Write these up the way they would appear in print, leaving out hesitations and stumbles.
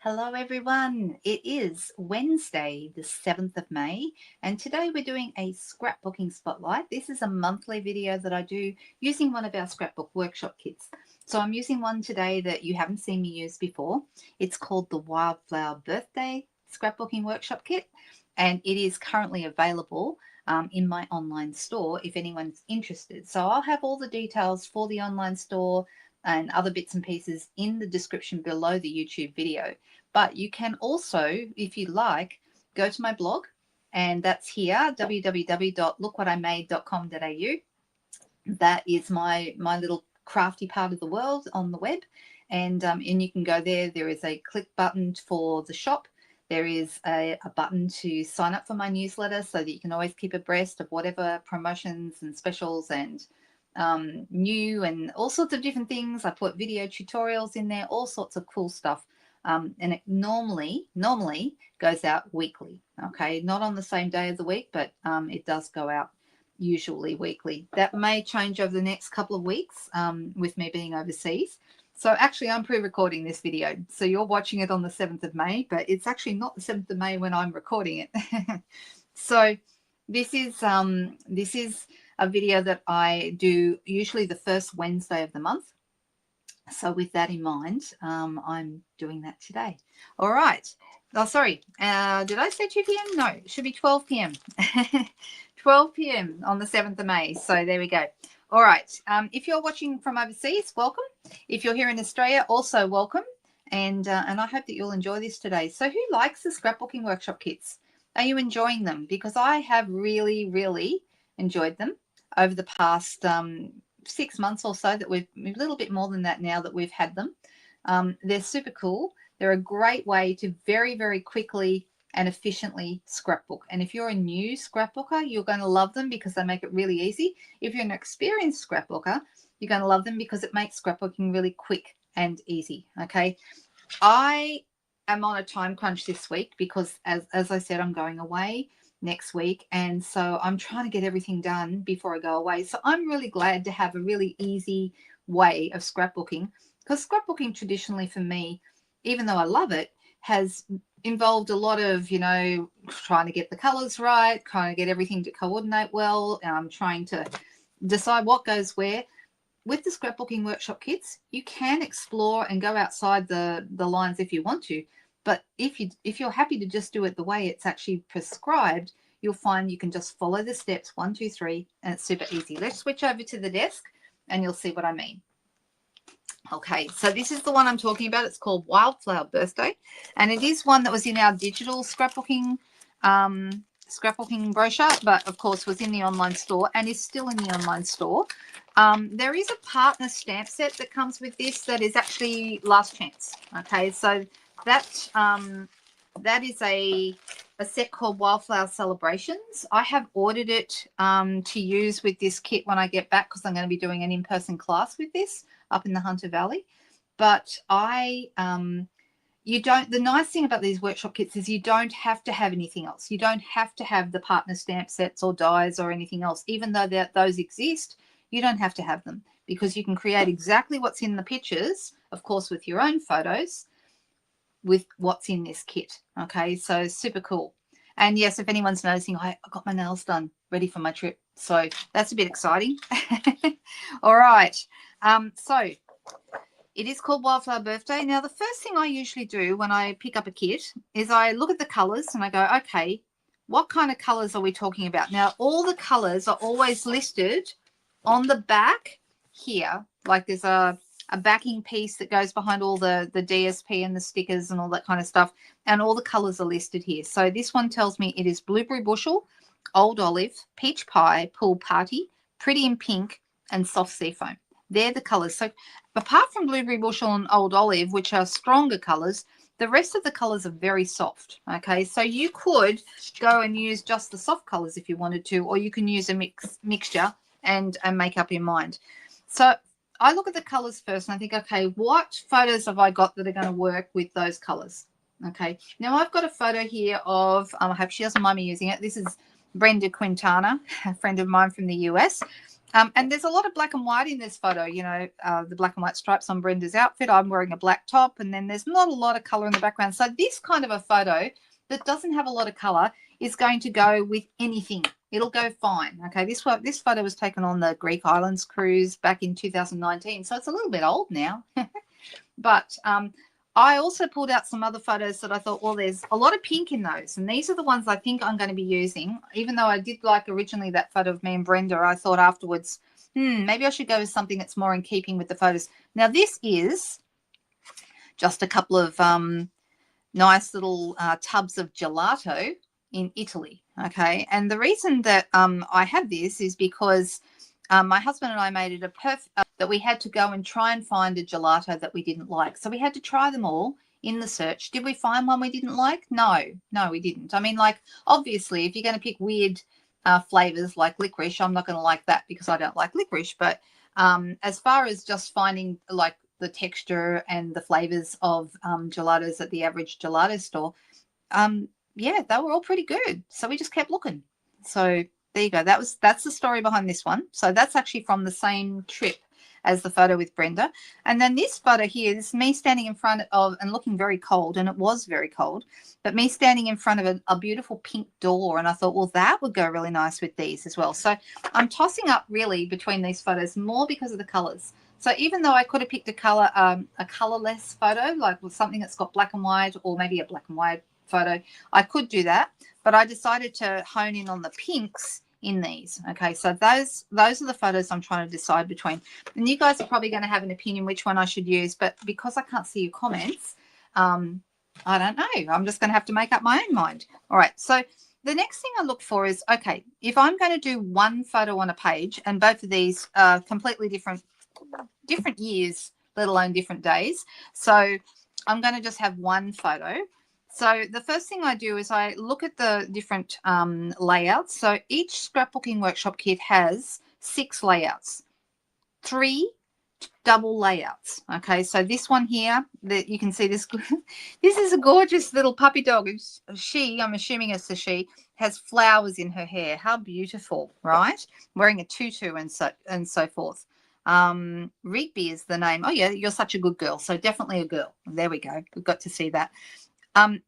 Hello everyone, it is Wednesday the 7th of May and today we're doing a scrapbooking spotlight. This is a monthly video that I do using one of our scrapbook workshop kits. So I'm using one today that you haven't seen me use before. It's called the Wildflower Birthday Scrapbooking Workshop Kit and it is currently available in my online store if anyone's interested. So I'll have all the details for the online store and other bits and pieces in the description below the YouTube video. But you can also, if you like, go to my blog, and that's here, www.lookwhatimade.com.au. That is my little crafty part of the world on the web, and you can go there. There is a click button for the shop. There is a button to sign up for my newsletter so that you can always keep abreast of whatever promotions and specials and new and all sorts of different things. I put video tutorials in there, all sorts of cool stuff. And it normally goes out weekly. Okay, not on the same day of the week, but it does go out usually weekly. That may change over the next couple of weeks with me being overseas. So actually I'm pre-recording this video. So you're watching it on the 7th of May, but it's actually not the 7th of May when I'm recording it. So this is a video that I do usually the first Wednesday of the month. So with that in mind, I'm doing that today. All right. Oh, sorry. Did I say 2 p.m.? No, it should be 12 p.m. 12 p.m. on the 7th of May. So there we go. All right. If you're watching from overseas, welcome. If you're here in Australia, also welcome. And I hope that you'll enjoy this today. So who likes the scrapbooking workshop kits? Are you enjoying them? Because I have really, really enjoyed them over the past 6 months or so that we've a little bit more than that now that we've had them. They're super cool. They're a great way to very, very quickly and efficiently scrapbook. And if you're a new scrapbooker, you're going to love them because they make it really easy. If you're an experienced scrapbooker, you're going to love them because it makes scrapbooking really quick and easy. Okay. I am on a time crunch this week because as I said, I'm going away next week, and so I'm trying to get everything done before I go away. So I'm really glad to have a really easy way of scrapbooking, because scrapbooking traditionally for me, even though I love it, has involved a lot of, you know, trying to get the colors right, trying to get everything to coordinate well, trying to decide what goes where. With the scrapbooking workshop kits, you can explore and go outside the lines if you want to. But if you're happy to just do it the way it's actually prescribed, you'll find you can just follow the steps 1, 2, 3, and it's super easy. Let's switch over to the desk and you'll see what I mean. Okay, so this is the one I'm talking about. It's called Wildflower Birthday, and it is one that was in our digital scrapbooking brochure, but of course was in the online store and is still in the online store. There is a partner stamp set that comes with this that is actually last chance. Okay, so that is a set called Wildflower Celebrations. I have ordered it to use with this kit when I get back, because I'm going to be doing an in-person class with this up in the Hunter Valley. But the nice thing about these workshop kits is you don't have to have anything else. You don't have to have the partner stamp sets or dies or anything else. Even though those exist, you don't have to have them, because you can create exactly what's in the pictures, of course, with your own photos, with what's in this kit. Okay, so super cool. And yes, if anyone's noticing, I got my nails done, ready for my trip. So that's a bit exciting. All right. So it is called Wildflower Birthday. Now, the first thing I usually do when I pick up a kit is I look at the colors and I go, okay, what kind of colors are we talking about? Now, all the colors are always listed on the back here. Like there's a backing piece that goes behind all the DSP and the stickers and all that kind of stuff. And all the colors are listed here. So this one tells me it is Blueberry Bushel, Old Olive, Peach Pie, Pool Party, Pretty in Pink, and Soft Seafoam. They're the colors. So apart from Blueberry Bushel and Old Olive, which are stronger colors, the rest of the colors are very soft. Okay, so you could go and use just the soft colors if you wanted to, or you can use a mixture and make up your mind. So I look at the colors first and I think, okay, what photos have I got that are going to work with those colors? Okay, now I've got a photo here of, I hope she doesn't mind me using it. This is Brenda Quintana, a friend of mine from the US. And there's a lot of black and white in this photo, you know, the black and white stripes on Brenda's outfit. I'm wearing a black top, and then there's not a lot of color in the background. So this kind of a photo that doesn't have a lot of color is going to go with anything. It'll go fine. Okay, this photo was taken on the Greek Islands cruise back in 2019, so it's a little bit old now. But I also pulled out some other photos that I thought, well, there's a lot of pink in those, and these are the ones I think I'm going to be using. Even though I did like originally that photo of me and Brenda, I thought afterwards, maybe I should go with something that's more in keeping with the photos. Now, this is just a couple of nice little tubs of gelato in Italy. Okay, and the reason that I have this is because my husband and I made it a perfect that we had to go and try and find a gelato that we didn't like. So we had to try them all in the search. Did we find one we didn't like? No, we didn't. I mean, like, obviously, if you're going to pick weird flavors like licorice, I'm not going to like that because I don't like licorice. But as far as just finding like the texture and the flavors of gelatos at the average gelato store, yeah, they were all pretty good. So we just kept looking. So there you go. That's the story behind this one. So that's actually from the same trip as the photo with Brenda. And then this photo here is me standing in front of and looking very cold, and it was very cold, but me standing in front of a beautiful pink door. And I thought, well, that would go really nice with these as well. So I'm tossing up really between these photos more because of the colors. So even though I could have picked a colorless photo, like with something that's got black and white, or maybe a black and white photo, I could do that, but I decided to hone in on the pinks in these. Okay, so those are the photos I'm trying to decide between, and you guys are probably going to have an opinion which one I should use, but because I can't see your comments, I don't know. I'm just going to have to make up my own mind. All right, so the next thing I look for is, okay, if I'm going to do one photo on a page, and both of these are completely different years, let alone different days, so I'm going to just have one photo. So the first thing I do is I look at the different layouts. So each scrapbooking workshop kit has 6 layouts, 3 double layouts. Okay, so this one here, that you can see this, this is a gorgeous little puppy dog. She, I'm assuming it's a she, has flowers in her hair. How beautiful, right? Wearing a tutu and so forth. Rigby is the name. Oh yeah, you're such a good girl. So definitely a girl. There we go. We've got to see that.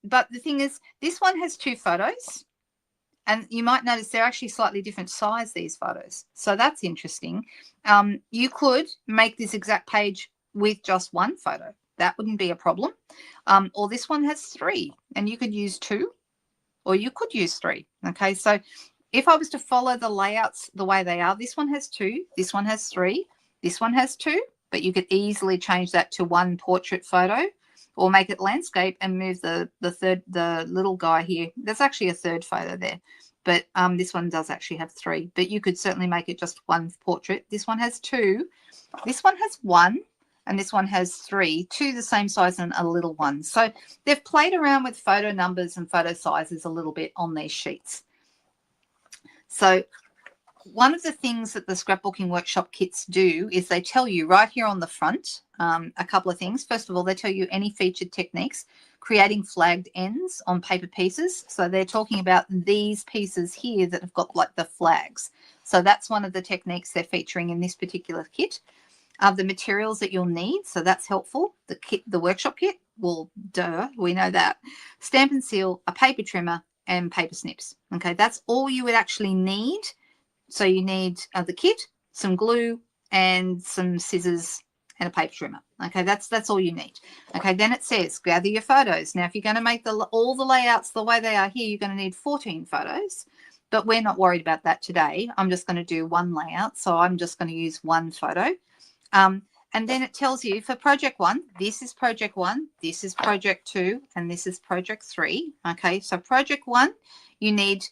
But the thing is, this one has 2 photos, and you might notice they're actually slightly different size, these photos. So that's interesting. You could make this exact page with just 1 photo. That wouldn't be a problem. Or this one has 3, and you could use 2, or you could use 3. Okay, so if I was to follow the layouts the way they are, this one has 2, this one has 3, this one has 2, but you could easily change that to 1 portrait photo, or make it landscape and move the little guy here. There's actually a 3rd photo there, but this one does actually have 3, but you could certainly make it just 1 portrait. This one has 2, this one has 1, and this one has 3, 2 the same size and a little one. So they've played around with photo numbers and photo sizes a little bit on these sheets. So one of the things that the scrapbooking workshop kits do is they tell you right here on the front a couple of things. First of all, they tell you any featured techniques, creating flagged ends on paper pieces. So they're talking about these pieces here that have got like the flags. So that's one of the techniques they're featuring in this particular kit. The materials that you'll need, so that's helpful. The workshop kit, well, duh, we know that. Stamp and seal, a paper trimmer, and paper snips. Okay, that's all you would actually need. So you need the kit, some glue, and some scissors and a paper trimmer. Okay, that's all you need. Okay, then it says gather your photos. Now, if you're going to make all the layouts the way they are here, you're going to need 14 photos, but we're not worried about that today. I'm just going to do 1 layout, so I'm just going to use 1 photo. And then it tells you for project 1, this is project 1, this is project 2, and this is project 3. Okay, so project 1, you need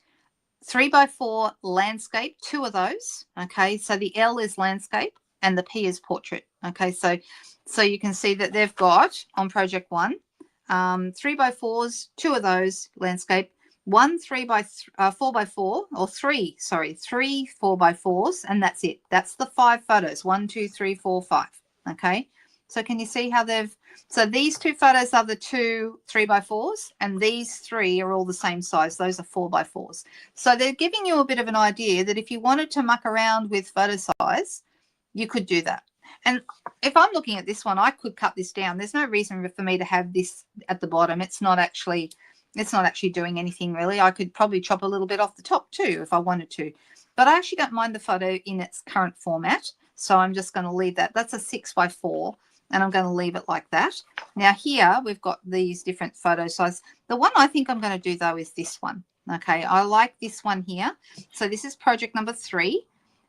3x4 landscape, 2 of those. Okay, so the L is landscape and the P is portrait. Okay, so you can see that they've got on project 1 3x4s, 2 of those landscape, 1 4x4 or 3 4x4s, and that's it. That's the 5 photos. 1, 2, 3, 4, 5. Okay, So can you see how they've, so these two photos are the two 3x4s, and these three are all the same size. Those are 4x4s. So they're giving you a bit of an idea that if you wanted to muck around with photo size, you could do that. And if I'm looking at this one, I could cut this down. There's no reason for me to have this at the bottom. It's not actually doing anything really. I could probably chop a little bit off the top too if I wanted to. But I actually don't mind the photo in its current format. So I'm just going to leave that. That's a 6x4, and I'm going to leave it like that. Now here we've got these different photo sizes. The one I think I'm going to do though is this one. Okay, I like this one here. So this is project number 3.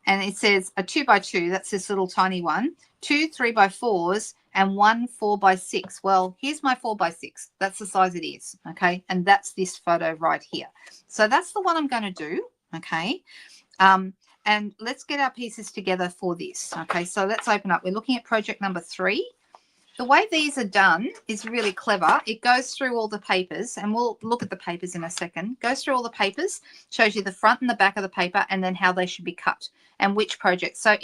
And it says a 2x2, that's this little tiny one, 2 3x4s, and 1 4x6. Well, here's my 4x6. That's the size it is, okay? And that's this photo right here. So that's the one I'm going to do, okay? And let's get our pieces together for this, okay? So let's open up. We're looking at project number 3. The way these are done is really clever. It goes through all the papers, and we'll look at the papers in a second. Goes through all the papers, shows you the front and the back of the paper, and then how they should be cut and which project. So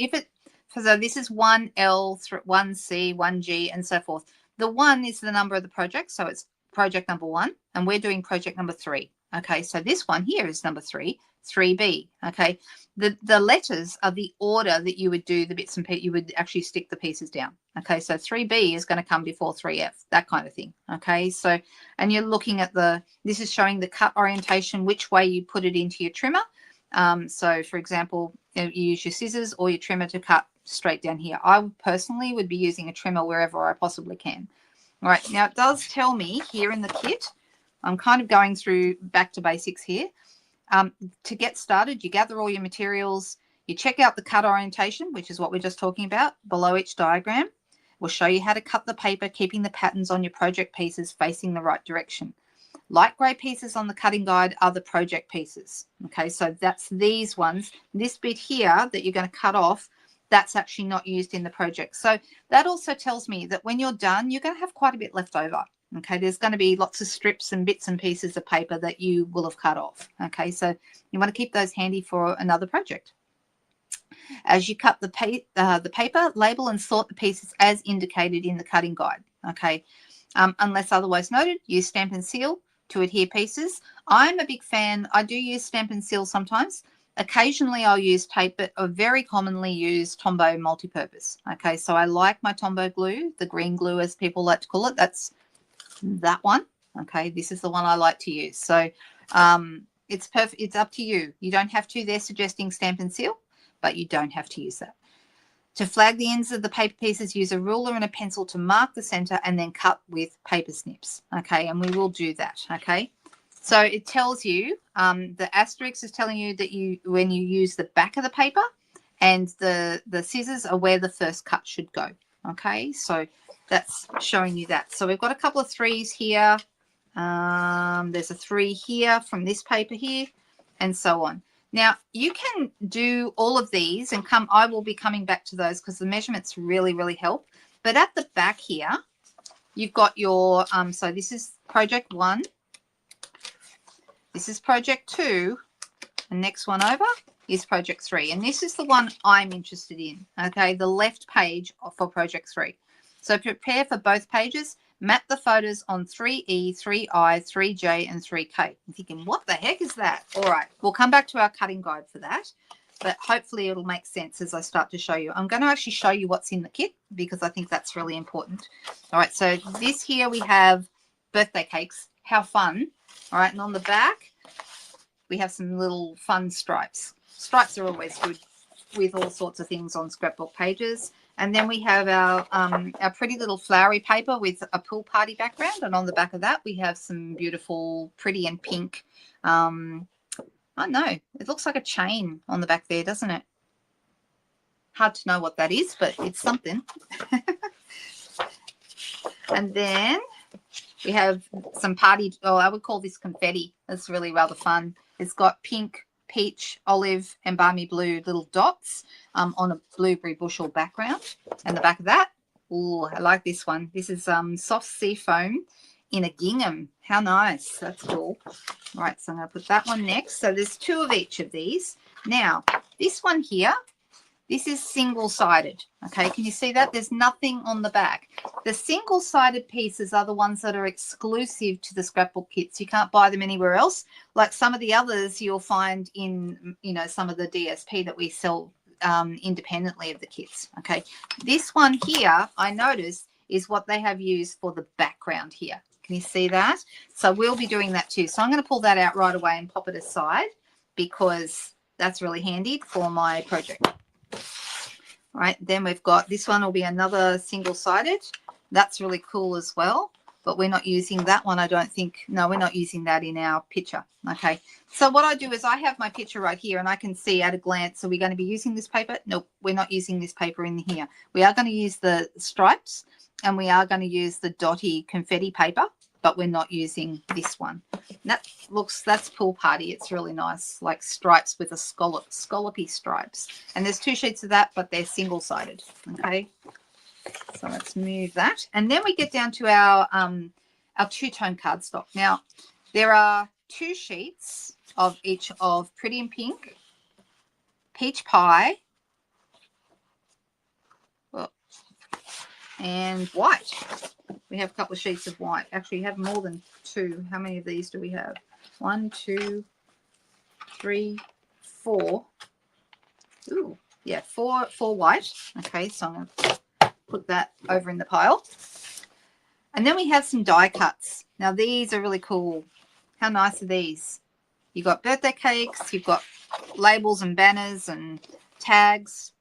so this is 1L, 1C, 1G, and so forth. The 1 is the number of the project, so it's project number 1, and we're doing project number 3. Okay, so this one here is number 3, 3B. Okay, the letters are the order that you would do the bits and pieces. You would actually stick the pieces down. Okay, so 3B is going to come before 3F, that kind of thing. Okay, so, and you're looking at this is showing the cut orientation, which way you put it into your trimmer. So for example, you use your scissors or your trimmer to cut straight down here. I personally would be using a trimmer wherever I possibly can. All right, now it does tell me here in the kit, I'm kind of going through back to basics here. To get started, you gather all your materials, you check out the cut orientation, which is what we're just talking about. Below each diagram, we'll show you how to cut the paper, keeping the patterns on your project pieces facing the right direction. Light grey pieces on the cutting guide are the project pieces. Okay, so that's these ones. This bit here that you're going to cut off, that's actually not used in the project. So that also tells me that when you're done, you're going to have quite a bit left over. Okay, there's going to be lots of strips and bits and pieces of paper that you will have cut off. Okay, so you want to keep those handy for another project. As you cut the paper, label and sort the pieces as indicated in the cutting guide. Okay, unless otherwise noted, use stamp and seal to adhere pieces. I'm a big fan. I do use stamp and seal sometimes. Occasionally I'll use tape, but I very commonly use Tombow multi-purpose. Okay, so I like my Tombow glue, the green glue as people like to call it. That's that one. Okay, this is the one I like to use. So it's perfect. It's up to you. You don't have to. They're suggesting stamp and seal, but you don't have to use that. To flag the ends of the paper pieces, use a ruler and a pencil to mark the center and then cut with paper snips. Okay, and we will do that. Okay, so it tells you, the asterisk is telling you that when you use the back of the paper, and the scissors are where the first cut should go. Okay, so that's showing you that. So we've got a couple of 3s here. There's a 3 here from this paper here, and so on. Now you can do all of these and I will be coming back to those because the measurements really, really help. But at the back here, you've got your, so this is project 1. This is project 2. The next one over is project 3. And this is the one I'm interested in. Okay, the left page for project 3. So prepare for both pages. Map the photos on 3E, 3I, 3J, and 3K. I'm thinking, what the heck is that? All right, we'll come back to our cutting guide for that, but hopefully it'll make sense as I start to show you. I'm going to actually show you what's in the kit because I think that's really important. All right, so this here we have birthday cakes. How fun. All right, and on the back, we have some little fun stripes. Stripes are always good with all sorts of things on scrapbook pages. And then we have our pretty little flowery paper with a pool party background. And on the back of that, we have some beautiful, pretty and pink. I don't know. It looks like a chain on the back there, doesn't it? Hard to know what that is, but it's something. And then we have some party, I would call this confetti. It's really rather fun. It's got pink, peach, olive, and balmy blue little dots on a blueberry bushel background. And the back of that, oh, I like this one. This is soft sea foam in a gingham. How nice. That's cool. All right, so I'm going to put that one next. So there's 2 of each of these. Now, this one here, This is single-sided, okay? Can you see that? There's nothing on the back. The single-sided pieces are the ones that are exclusive to the scrapbook kits. You can't buy them anywhere else. Like some of the others you'll find in, you know, some of the DSP that we sell independently of the kits, okay? This one here, I noticed, is what they have used for the background here. Can you see that? So we'll be doing that too. So I'm going to pull that out right away and pop it aside because that's really handy for my project. All right, then we've got this one will be another single-sided. That's really cool as well, but we're not using that one, I don't think. No, we're not using that in our picture. Okay, so what I do is I have my picture right here and I can see at a glance, are we going to be using this paper? Nope, we're not using this paper in here. We are going to use the stripes and we are going to use the dotty confetti paper, but we're not using this one. And that's pool party. It's really nice, like stripes with a scallopy stripes. And there's 2 sheets of that, but they're single-sided. Okay, so let's move that. And then we get down to our 2-tone cardstock. Now, there are 2 sheets of each of Pretty in Pink, Peach Pie, and white. We have a couple of sheets of white. Actually, you have more than 2. How many of these do we have? 1, 2, 3, 4. Ooh, yeah, 4 white. Okay, so I'm going to put that over in the pile. And then we have some die cuts. Now, these are really cool. How nice are these? You've got birthday cakes. You've got labels and banners and tags.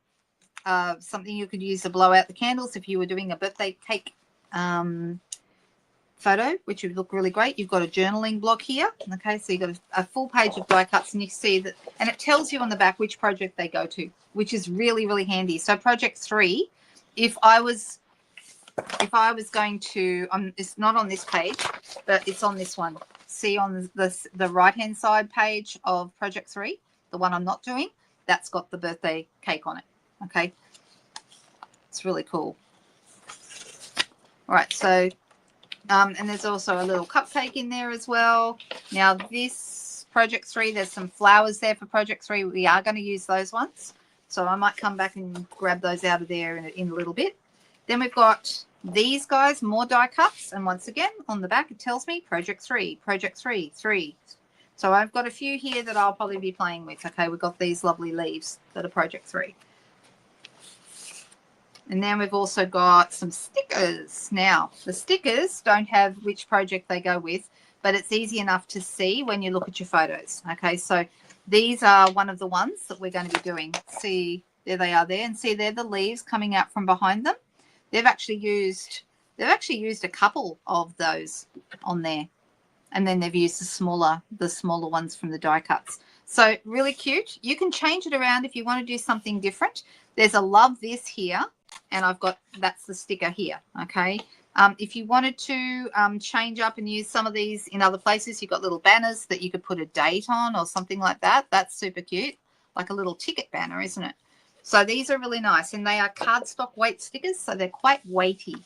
Something you could use to blow out the candles if you were doing a birthday cake photo, which would look really great. You've got a journaling block here. Okay, so you've got a full page of die cuts, and you see that, and it tells you on the back which project they go to, which is really, really handy. So project 3, if I was going to, it's not on this page, but it's on this one. See on the right-hand side page of project 3, the one I'm not doing, that's got the birthday cake on it. Okay, it's really cool. All right, so and there's also a little cupcake in there as well. Now this project 3, there's some flowers there for project 3. We are going to use those ones, so I might come back and grab those out of there in a little bit. Then we've got these guys, more die cuts, and once again on the back it tells me project 3, project 3, 3. So I've got a few here that I'll probably be playing with. Okay, we've got these lovely leaves that are project 3. And then we've also got some stickers. Now, the stickers don't have which project they go with, but it's easy enough to see when you look at your photos. Okay, so these are one of the ones that we're going to be doing. See, there they are there, and see they're the leaves coming out from behind them. They've actually used a couple of those on there, and then they've used the smaller ones from the die cuts. So really cute. You can change it around if you want to do something different. There's a love this here. And that's the sticker here, okay? If you wanted to change up and use some of these in other places, you've got little banners that you could put a date on or something like that. That's super cute, like a little ticket banner, isn't it? So these are really nice, and they are cardstock weight stickers, so they're quite weighty.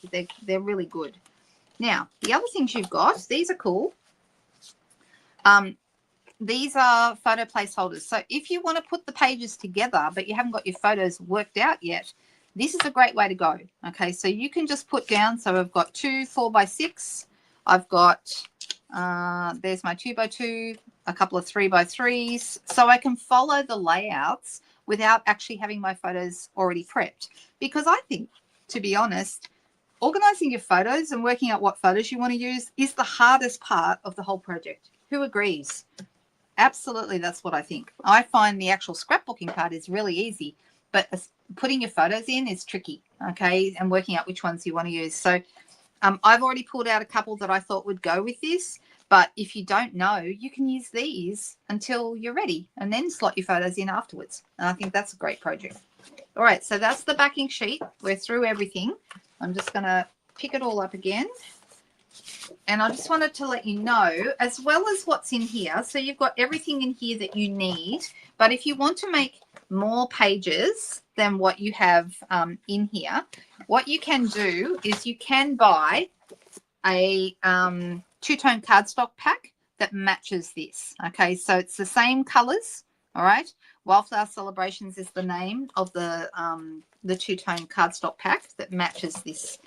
They're really good. Now, the other things you've got, these are cool. These are photo placeholders. So if you want to put the pages together, but you haven't got your photos worked out yet, this is a great way to go. Okay, so you can just put down, so I've got 2 4x6. I've got, there's my 2x2, a couple of 3x3s. So I can follow the layouts without actually having my photos already prepped. Because I think, to be honest, organizing your photos and working out what photos you want to use is the hardest part of the whole project. Who agrees? Absolutely, that's what I think. I find the actual scrapbooking part is really easy, but putting your photos in is tricky, okay, and working out which ones you want to use. So I've already pulled out a couple that I thought would go with this, but if you don't know, you can use these until you're ready and then slot your photos in afterwards. And I think that's a great project. All right, so that's the backing sheet. We're through everything. I'm just going to pick it all up again. And I just wanted to let you know, as well as what's in here, so you've got everything in here that you need, but if you want to make more pages than what you have in here, what you can do is you can buy a 2-tone cardstock pack that matches this. Okay, so it's the same colors, all right? Wildflower Celebrations is the name of the two-tone cardstock pack that matches this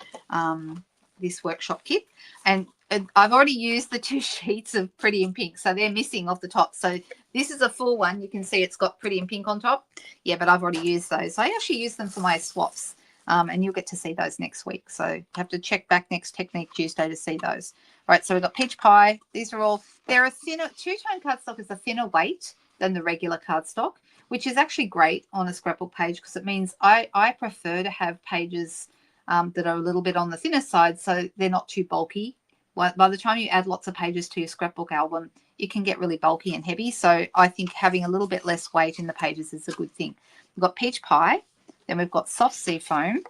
this workshop kit. And I've already used the 2 sheets of Pretty in Pink, so they're missing off the top. So this is a full one. You can see it's got Pretty in Pink on top. Yeah, but I've already used those. I actually use them for my swaps, and you'll get to see those next week. So you have to check back next Technique Tuesday to see those. All right, so we've got Peach Pie. These are all, they're a thinner, two-tone cardstock is a thinner weight than the regular cardstock, which is actually great on a scrapbook page because it means I prefer to have pages that are a little bit on the thinner side so they're not too bulky. By the time you add lots of pages to your scrapbook album, it can get really bulky and heavy. So I think having a little bit less weight in the pages is a good thing. We've got Peach Pie, then we've got Soft Sea Foam,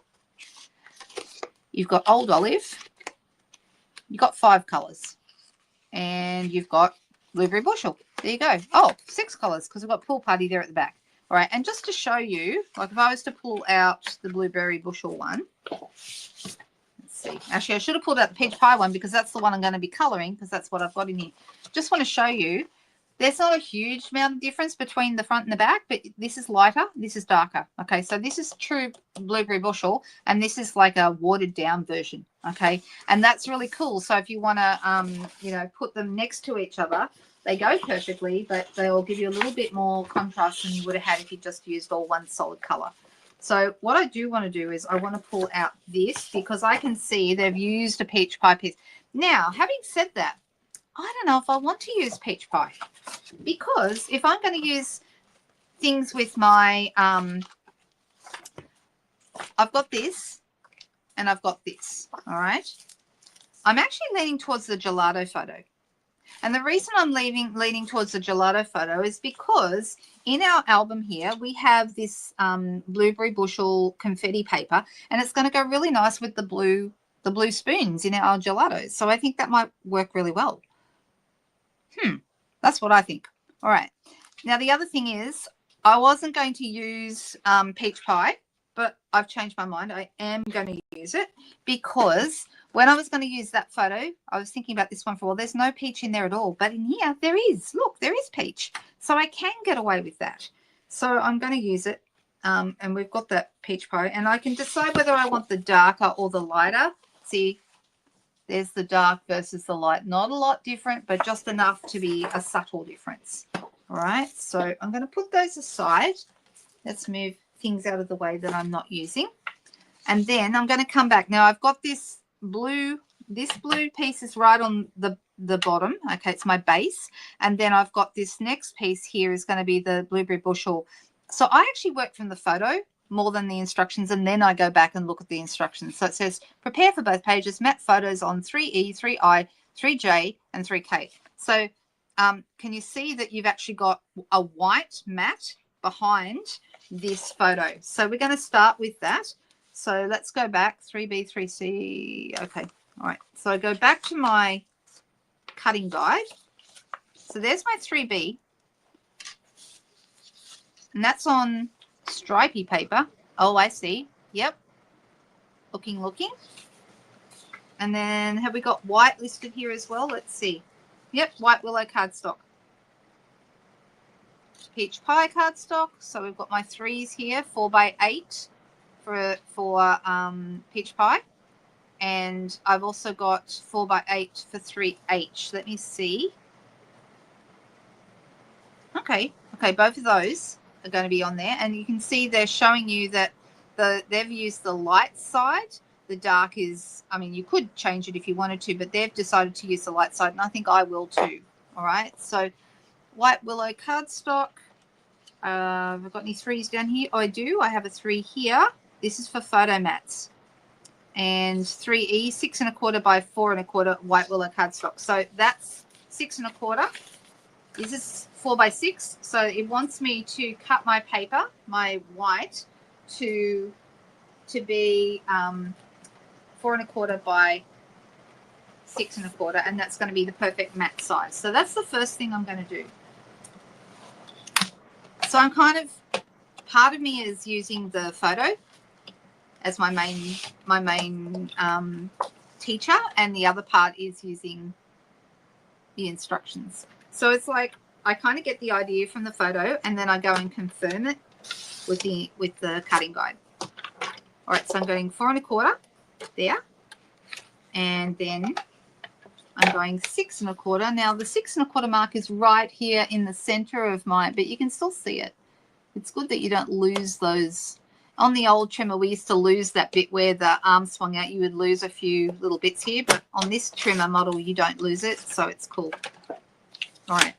you've got Old Olive, you've got 5 colours, and you've got Blueberry Bushel. There you go. Oh, 6 colours because we've got Pool Party there at the back. All right, and just to show you, like if I was to pull out the Blueberry Bushel one, let's see. Actually, I should have pulled out the Peach Pie one because that's the one I'm going to be colouring because that's what I've got in here. Just want to show you, there's not a huge amount of difference between the front and the back, but this is lighter, this is darker. Okay, so this is true Blueberry Bushel, and this is like a watered down version. Okay, and that's really cool. So if you want to, you know, put them next to each other, they go perfectly, but they'll give you a little bit more contrast than you would have had if you just used all one solid color. So what I do want to do is I want to pull out this because I can see they've used a Peach Pie piece. Now, having said that, I don't know if I want to use Peach Pie because if I'm going to use things with my, I've got this and I've got this, all right? I'm actually leaning towards the gelato photo. And the reason I'm leaning towards the gelato photo is because in our album here, we have this Blueberry Bushel confetti paper, and it's going to go really nice with the blue spoons in our gelatos. So I think that might work really well. That's what I think. All right. Now, the other thing is I wasn't going to use Peach Pie, but I've changed my mind. I am going to use it because when I was going to use that photo, I was thinking about this one for a while. There's no peach in there at all, but in here there is. Look, there is peach. So I can get away with that. So I'm going to use it, and we've got that Peach Pie, and I can decide whether I want the darker or the lighter. See, there's the dark versus the light. Not a lot different, but just enough to be a subtle difference. All right, so I'm going to put those aside. Let's move things out of the way that I'm not using. And then I'm going to come back. Now I've got this blue piece is right on the bottom. Okay, it's my base. And then I've got this next piece here is going to be the Blueberry Bushel. So I actually work from the photo more than the instructions, and then I go back and look at the instructions. So it says prepare for both pages, map photos on 3E, 3I, 3J, and 3K. So can you see that you've actually got a white mat behind this photo? So we're going to start with that. So let's go back 3B, 3C. Okay. All right. So I go back to my cutting guide. So there's my 3B. And that's on stripy paper. Oh, I see. Yep. Looking. And then have we got white listed here as well? Let's see. Yep, white willow cardstock. Peach Pie cardstock. So we've got my 3s here, 4x8 for Peach Pie. And I've also got 4x8 for 3H. Let me see. Okay, both of those are going to be on there, and you can see they're showing you that they've used the light side. The dark is, I mean, you could change it if you wanted to, but they've decided to use the light side, and I think I will too. All right, so white willow cardstock. Have I got any 3s down here? Oh, I do. I have a 3 here. This is for photo mats. And 3E, 6 1/4 by 4 1/4 white willow cardstock. So that's 6 1/4. This is 4x6, so it wants me to cut my paper, my white, to be 4 1/4 by 6 1/4, and that's going to be the perfect matte size. So that's the first thing I'm going to do. So I'm kind of, part of me is using the photo as my main teacher, and the other part is using the instructions. So it's like I kind of get the idea from the photo, and then I go and confirm it with the cutting guide. All right, so I'm going 4 1/4 there, and then I'm going 6 1/4. Now the 6 1/4 mark is right here in the center of mine, but you can still see it. It's good that you don't lose those. On the old trimmer, we used to lose that bit where the arm swung out. You would lose a few little bits here, but on this trimmer model, you don't lose it, so it's cool. All right,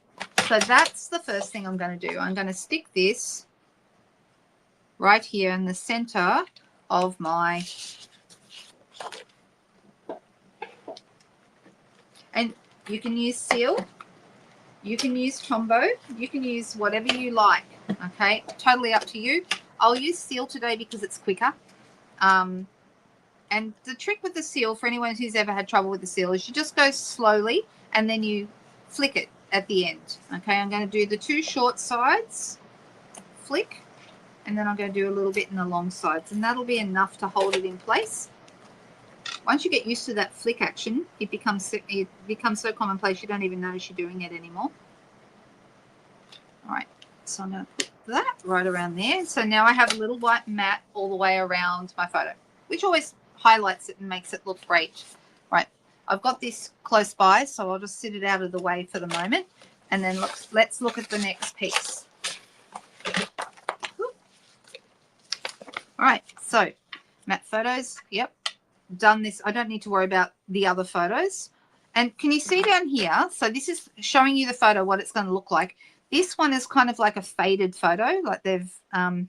so that's the first thing I'm going to do. I'm going to stick this right here in the center of my, and you can use seal, you can use Tombow, you can use whatever you like, okay, totally up to you. I'll use seal today because it's quicker. And the trick with the seal, for anyone who's ever had trouble with the seal, is you just go slowly and then you flick it at the end. Okay, I'm going to do the 2 short sides, flick, and then I'm going to do a little bit in the long sides, and that'll be enough to hold it in place. Once you get used to that flick action, it becomes so commonplace you don't even notice you're doing it anymore. All right, so I'm going to put that right around there. So now I have a little white mat all the way around my photo, which always highlights it and makes it look great. Right, I've got this close by, so I'll just sit it out of the way for the moment, and then let's look at the next piece. All right, so matte photos, yep, done this. I don't need to worry about the other photos. And can you see down here? So this is showing you the photo, what it's going to look like. This one is kind of like a faded photo, like they've, and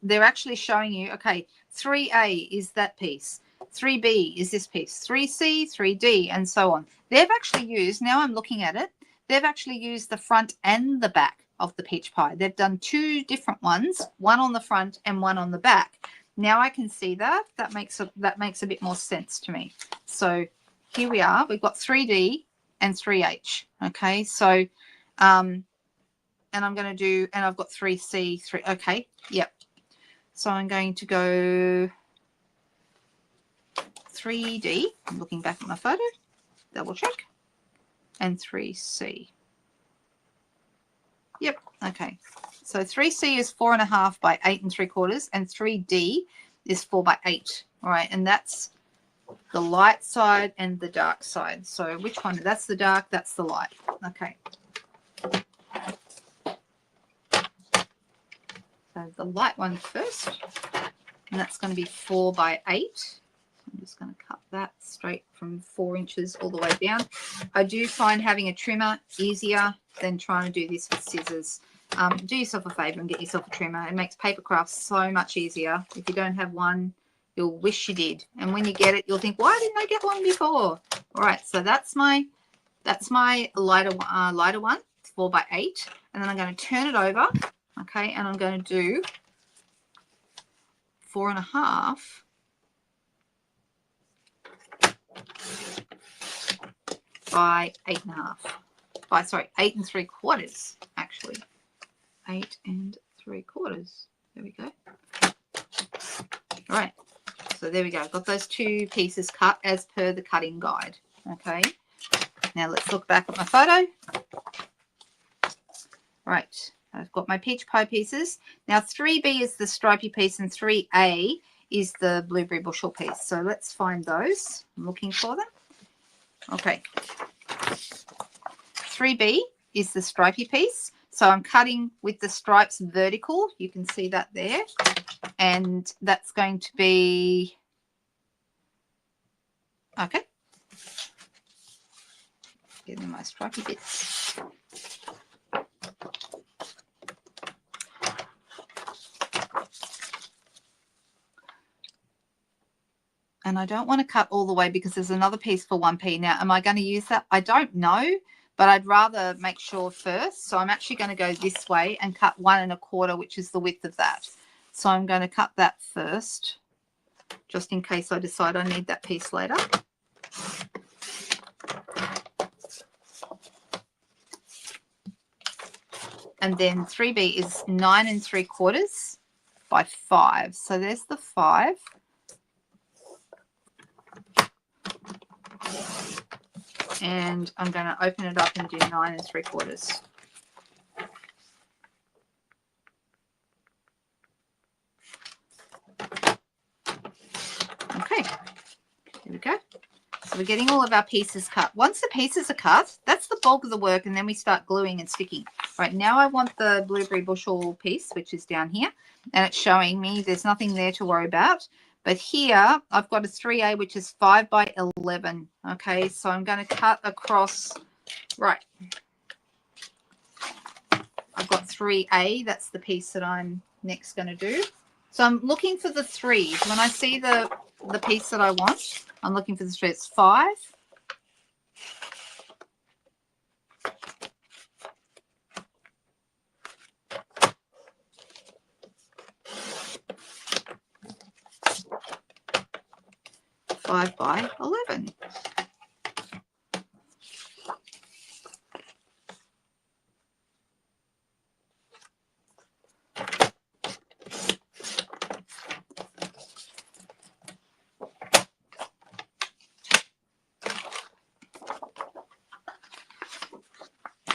they're actually showing you, okay, 3A is that piece, 3B is this piece, 3C, 3D, and so on. They've actually used, now I'm looking at it, they've actually used the front and the back of the peach pie. They've done 2 different ones, one on the front and one on the back. Now I can see that. That makes a bit more sense to me. So here we are. We've got 3D and 3H. Okay, so and I'm going to do, and I've got 3C, 3. Okay, yep. So I'm going to go 3D. I'm looking back at my photo. Double check. And 3C. Yep. Okay. So 3C is 4.5 by 8 3/4, and 3D is 4 by 8. All right, and that's the light side and the dark side. So which one? That's the dark. That's the light. Okay. So the light one first, and that's going to be 4 by 8. I'm just going to cut that straight from 4 inches all the way down. I do find having a trimmer easier than trying to do this with scissors. Do yourself a favor and get yourself a trimmer. It makes paper crafts so much easier. If you don't have one, you'll wish you did. And when you get it, you'll think, why didn't I get one before? All right, so that's my lighter one, 4 by 8. And then I'm going to turn it over, okay, and I'm going to do 4.5 by 8.5. By, sorry, 8 3/4, actually. 8 3/4. There we go. All right. So there we go. Got those 2 pieces cut as per the cutting guide. Okay. Now let's look back at my photo. Right. I've got my peach pie pieces. Now 3B is the stripy piece and 3A is the blueberry bushel piece. So let's find those. I'm looking for them. Okay. 3B is the stripy piece. So I'm cutting with the stripes vertical. You can see that there. And that's going to be, okay. Getting my stripy bits. And I don't want to cut all the way because there's another piece for 1P. Now, am I going to use that? I don't know, but I'd rather make sure first. So I'm actually going to go this way and cut 1 1/4, which is the width of that. So I'm going to cut that first, just in case I decide I need that piece later. And then 3B is 9 3/4 by 5. So there's the 5. And I'm going to open it up and do 9 3/4. So we're getting all of our pieces cut. Once the pieces are cut, that's the bulk of the work, and then we start gluing and sticking. Right, now I want the blueberry bushel piece, which is down here, and it's showing me there's nothing there to worry about. But here I've got a 3A, which is 5 by 11. Okay, so I'm going to cut across, right. I've got 3A, that's the piece that I'm next going to do. So I'm looking for the 3s. When I see the piece that I want, I'm looking for the 3. It's 5. By 11.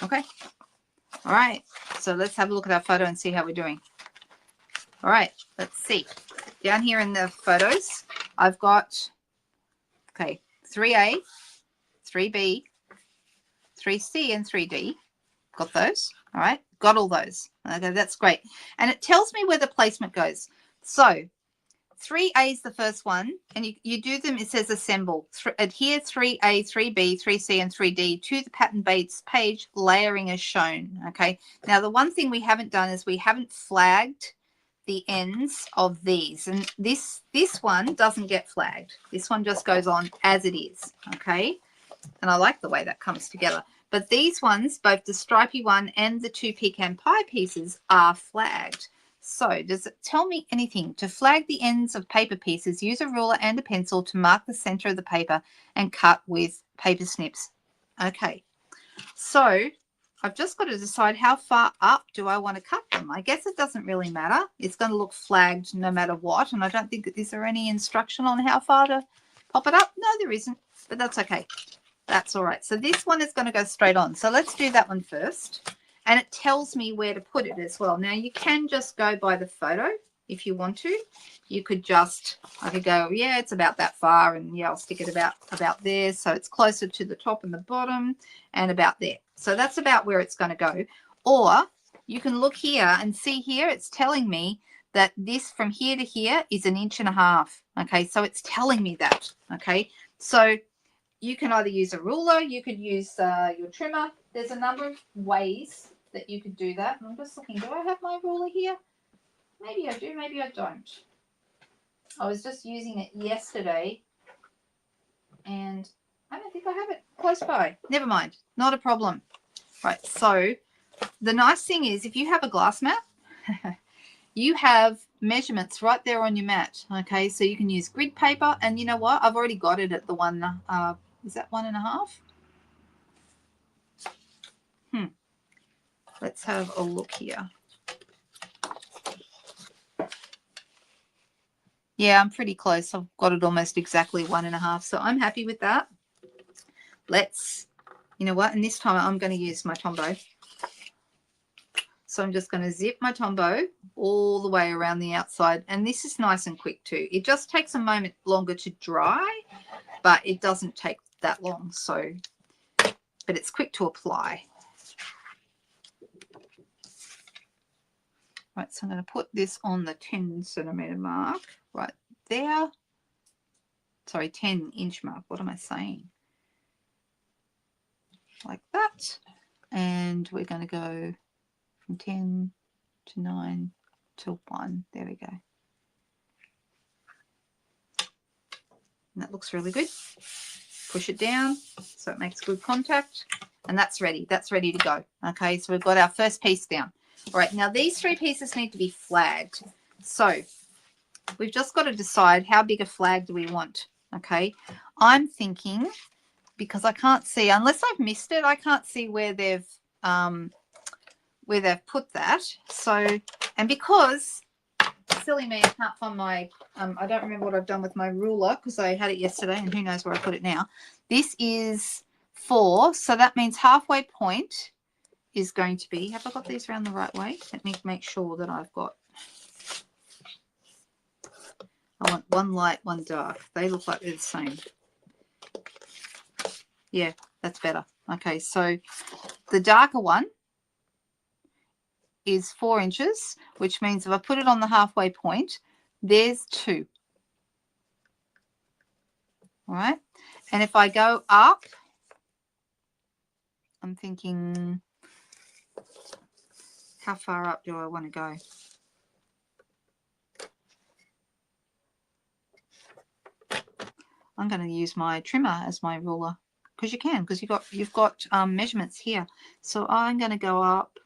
Okay. All right. So let's have a look at our photo and see how we're doing. All right. Let's see. Down here in the photos, I've got, okay, 3A, 3B, 3C, and 3D. Got those. All right. Got all those. Okay, that's great. And it tells me where the placement goes. So 3A is the first one, and you do them, it says assemble. Adhere 3A, 3B, 3C, and 3D to the pattern base page, layering as shown. Okay. Now, the one thing we haven't done is we haven't flagged the ends of these. And this one doesn't get flagged. This one just goes on as it is. Okay. And I like the way that comes together. But these ones, both the stripy one and the 2 pecan pie pieces, are flagged. So does it tell me anything? To flag the ends of paper pieces, use a ruler and a pencil to mark the center of the paper and cut with paper snips. Okay, so I've just got to decide how far up do I want to cut them. I guess it doesn't really matter. It's going to look flagged no matter what. And I don't think, is there any instruction on how far to pop it up? No, there isn't, but that's okay. That's all right. So this one is going to go straight on. So let's do that one first. And it tells me where to put it as well. Now, you can just go by the photo if you want to. You could just, I could go, yeah, it's about that far. And, yeah, I'll stick it about there. So it's closer to the top and the bottom and about there. So that's about where it's going to go. Or you can look here and see here, it's telling me that this from here to here is 1.5 inches. Okay, so it's telling me that. Okay, so you can either use a ruler, you could use your trimmer. There's a number of ways that you could do that. And I'm just looking, do I have my ruler here? Maybe I do, maybe I don't. I was just using it yesterday and I don't think I have it close by. Never mind, not a problem. Right, so the nice thing is if you have a glass mat, you have measurements right there on your mat. Okay, so you can use grid paper, and you know what? I've already got it at the one, is that 1.5? Let's have a look here. Yeah, I'm pretty close. I've got it almost exactly 1.5, so I'm happy with that. Let's, you know what? And this time I'm going to use my Tombow. So I'm just going to zip my Tombow all the way around the outside. And this is nice and quick too. It just takes a moment longer to dry, but it doesn't take that long. So, but it's quick to apply. Right, so I'm going to put this on the 10 centimeter mark right there. Sorry, 10-inch mark. What am I saying? Like that. And we're going to go from 10 to 9 to 1. There we go. And that looks really good. Push it down so it makes good contact. And that's ready. That's ready to go. Okay, so we've got our first piece down. All right, now these 3 pieces need to be flagged. So we've just got to decide how big a flag do we want. Okay, I'm thinking, because I can't see, unless I've missed it, I can't see where they've put that. So, and because, silly me, I can't find my, I don't remember what I've done with my ruler because I had it yesterday and who knows where I put it now. This is 4, so that means halfway point is going to be, have I got these around the right way? Let me make sure that I've got, I want one light, one dark. They look like they're the same. Yeah, that's better. Okay, so the darker one is 4 inches, which means if I put it on the halfway point, there's 2. All right. And if I go up, I'm thinking, how far up do I want to go? I'm going to use my trimmer as my ruler, because you can, because you've got measurements here. So I'm going to go up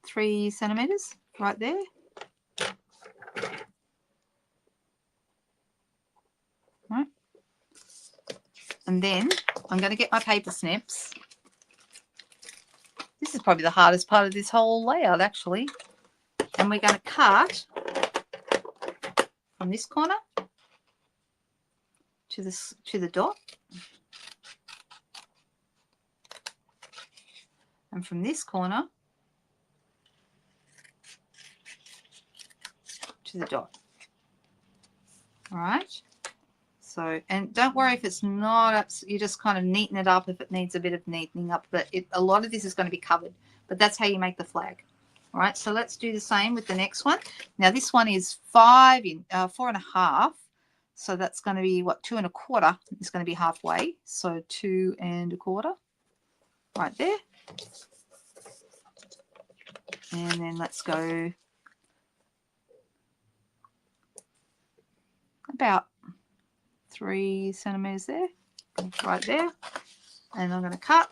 3 centimeters right there. Right. And then I'm going to get my paper snips. This is probably the hardest part of this whole layout, actually. And we're going to cut from this corner to the dot, and from this corner to the dot. All right. So, and don't worry if it's not up, you just kind of neaten it up if it needs a bit of neatening up, but a lot of this is going to be covered, but that's how you make the flag. All right, so let's do the same with the next one. Now this one is 4.5, so that's going to be what, 2 1/4 is going to be halfway, so 2 1/4 right there. And then let's go about 3 centimeters there, right there. And I'm going to cut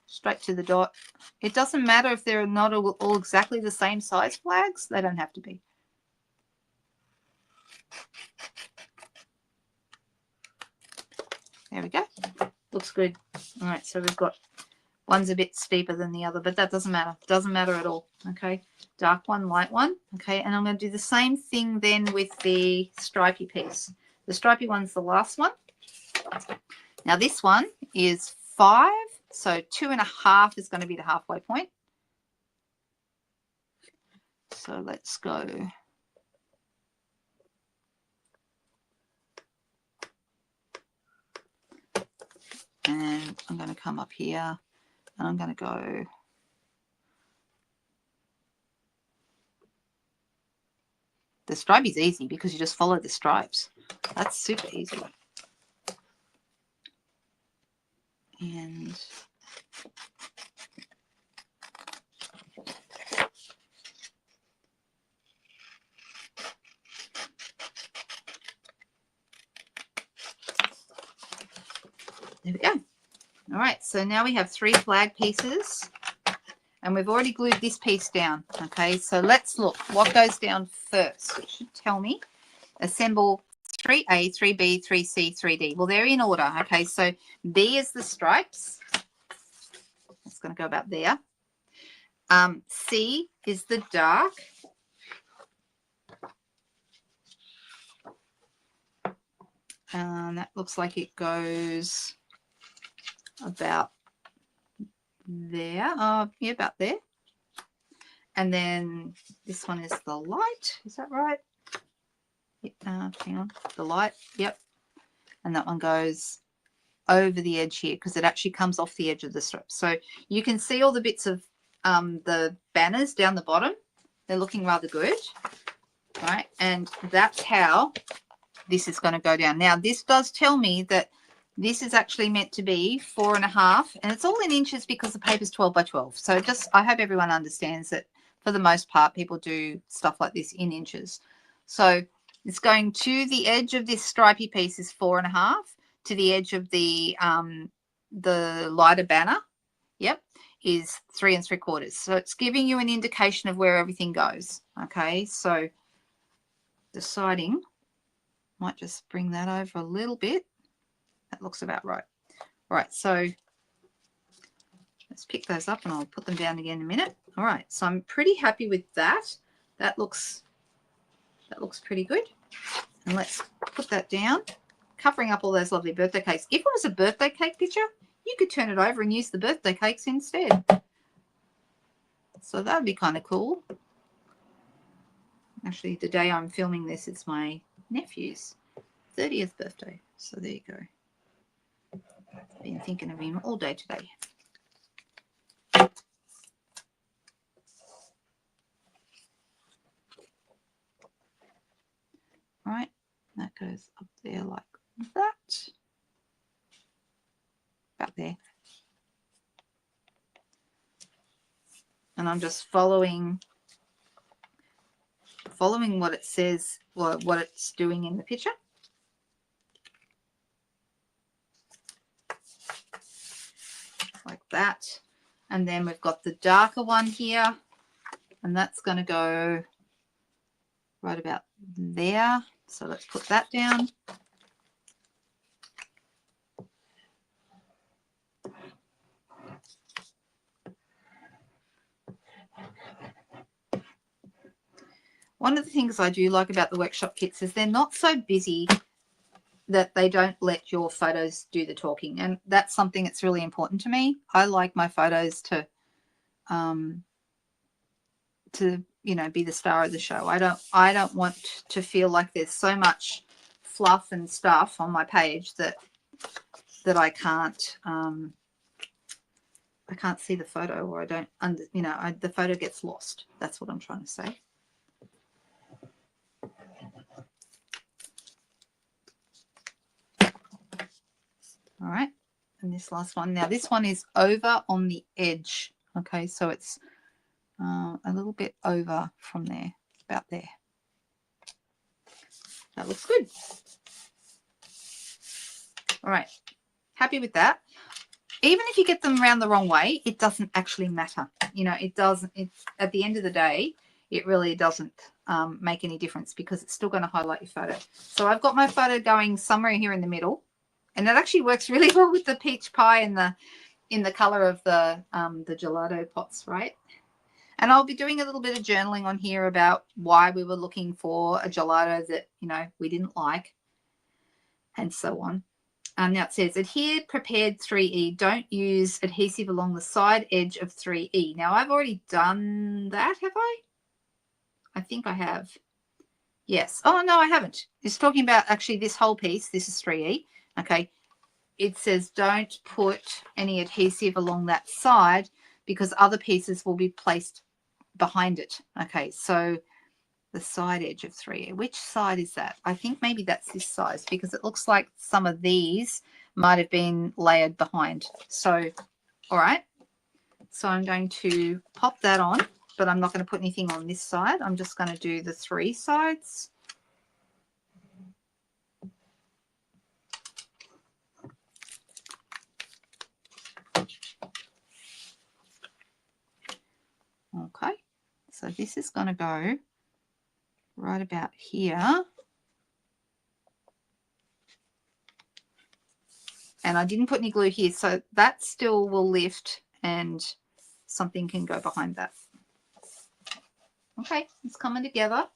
straight to the dot. It doesn't matter if they're not all exactly the same size flags. They don't have to be. There we go. Looks good. All right, so we've got, one's a bit steeper than the other, but that doesn't matter. Doesn't matter at all. Okay, dark one, light one. Okay, and I'm going to do the same thing then with the stripy piece. The stripy one's the last one. Now this one is 5, so 2 1/2 is going to be the halfway point. So let's go. And I'm going to come up here and I'm going to go. The stripe is easy because you just follow the stripes. That's super easy. And there we go. All right, so now we have 3 flag pieces and we've already glued this piece down. Okay, so let's look what goes down first. It should tell me assemble 3A, 3B, 3C, 3D. Well, they're in order. Okay, so B is the stripes. It's going to go about there. C is the dark. That looks like it goes about there. Yeah, about there. And then this one is the light. Is that right? Hang on. The light. Yep. And that one goes over the edge here because it actually comes off the edge of the strip. So you can see all the bits of the banners down the bottom. They're looking rather good. Right. And that's how this is going to go down. Now, this does tell me that this is actually meant to be 4.5, and it's all in inches because the paper's 12 by 12. So just, I hope everyone understands that for the most part, people do stuff like this in inches. So it's going to the edge of this stripy piece is 4.5, to the edge of the lighter banner, yep, is 3 3/4. So it's giving you an indication of where everything goes. Okay, so deciding, might just bring that over a little bit. That looks about right. All right, so let's pick those up and I'll put them down again in a minute. All right, so I'm pretty happy with that. That looks pretty good. And let's put that down, covering up all those lovely birthday cakes. If it was a birthday cake picture, you could turn it over and use the birthday cakes instead. So that would be kind of cool. Actually, the day I'm filming this, it's my nephew's 30th birthday. So there you go. Been thinking of him all day today. Right, that goes up there like that. About there. And I'm just following what it says, what it's doing in the picture. Like that. And then we've got the darker one here, and that's going to go right about there. So let's put that down. One of the things I do like about the workshop kits is they're not so busy that they don't let your photos do the talking, and that's something that's really important to me. I like my photos to you know, be the star of the show. I don't want to feel like there's so much fluff and stuff on my page that I can't see the photo, or I don't you know, the photo gets lost. That's what I'm trying to say. All right, and this last one. Now this one is over on the edge. Okay, so it's a little bit over from there, about there. That looks good. All right, happy with that. Even if you get them around the wrong way, it doesn't actually matter. You know, it doesn't. It's at the end of the day, it really doesn't make any difference, because it's still going to highlight your photo. So I've got my photo going somewhere here in the middle, and that actually works really well with the peach pie and in the color of the gelato pots, right? And I'll be doing a little bit of journaling on here about why we were looking for a gelato that, you know, we didn't like, and so on. Now it says, adhere prepared 3E. Don't use adhesive along the side edge of 3E. Now I've already done that, have I? I think I have. Yes. Oh, no, I haven't. It's talking about actually this whole piece. This is 3E. Okay. It says don't put any adhesive along that side because other pieces will be placed behind it. Okay. So the side edge of 3E. Which side is that? I think maybe that's this size, because it looks like some of these might have been layered behind. So, all right. So I'm going to pop that on, but I'm not going to put anything on this side. I'm just going to do the 3 sides. Okay. So this is going to go right about here. And I didn't put any glue here, so that still will lift and something can go behind that. Okay, it's coming together.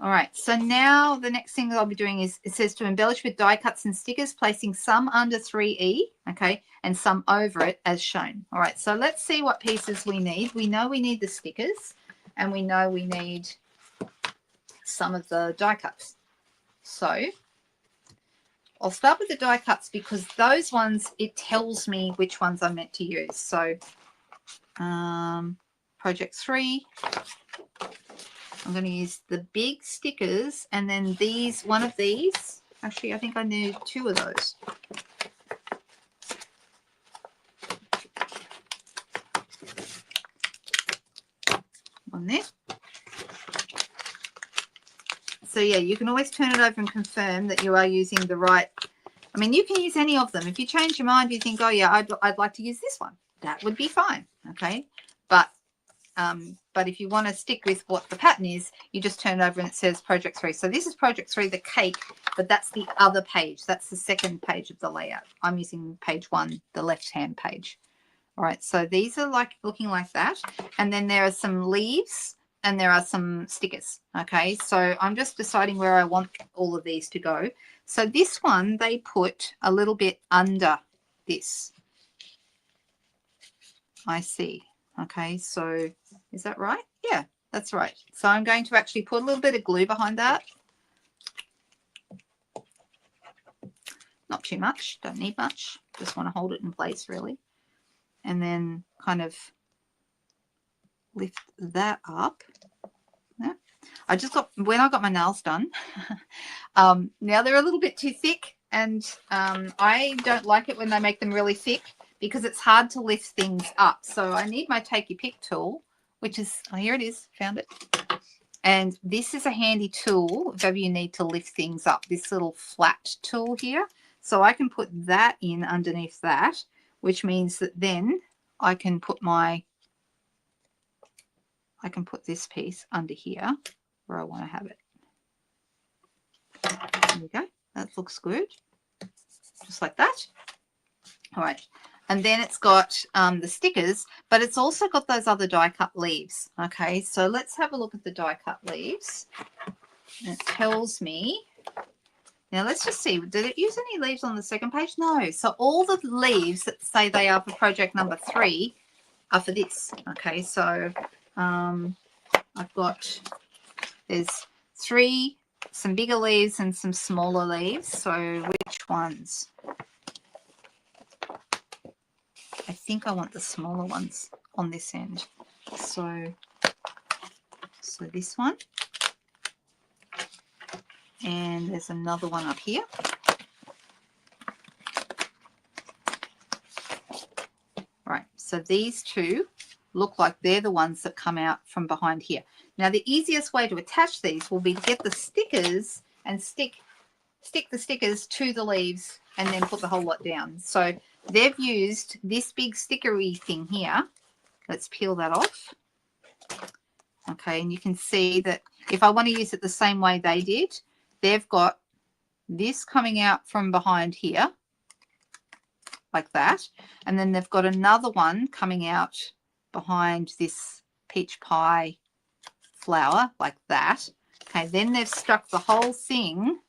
All right, so now the next thing that I'll be doing is, it says to embellish with die cuts and stickers, placing some under 3E, okay, and some over it as shown. All right, so let's see what pieces we need. We know we need the stickers, and we know we need some of the die cuts. So I'll start with the die cuts, because those ones, it tells me which ones I'm meant to use. So project 3, I'm going to use the big stickers, and then these, one of these, actually I think I need 2 of those. One there. So yeah, you can always turn it over and confirm that you are using the right. I mean, you can use any of them. If you change your mind, you think, oh yeah, I'd like to use this one, that would be fine. Okay, but if you want to stick with what the pattern is, you just turn it over and it says project 3. So this is project 3, the cake, but that's the other page. That's the second page of the layout. I'm using page 1, the left-hand page. All right, so these are like looking like that. And then there are some leaves and there are some stickers. Okay, so I'm just deciding where I want all of these to go. So this one, they put a little bit under this. I see. Okay, so is that right? Yeah, that's right. So I'm going to actually put a little bit of glue behind that. not too much, don't need much, just want to hold it in place really. And then kind of lift that up. Yeah. I just got, when I got my nails done, now they're a little bit too thick, and I don't like it when they make them really thick because it's hard to lift things up. So I need my take your pick tool, which is, oh, here it is, found it. And this is a handy tool if ever you need to lift things up, this little flat tool here. So I can put that in underneath that, which means that then I can put this piece under here where I want to have it. There we go. That looks good. Just like that. All right. And then it's got the stickers, but it's also got those other die cut leaves. Okay, so let's have a look at the die cut leaves. And it tells me, now let's just see, did it use any leaves on the second page? No. So all the leaves that say they are for project number 3 are for this. Okay, so I've got, there's 3, some bigger leaves and some smaller leaves. So which ones? I think I want the smaller ones on this end. So this one. And there's another one up here. Right, so these two look like they're the ones that come out from behind here. Now the easiest way to attach these will be to get the stickers and stick the stickers to the leaves and then put the whole lot down. So they've used this big stickery thing here. Let's peel that off. Okay, and you can see that if I want to use it the same way they did, they've got this coming out from behind here, like that. And then they've got another one coming out behind this peach pie flower, like that. Okay, then they've stuck the whole thing.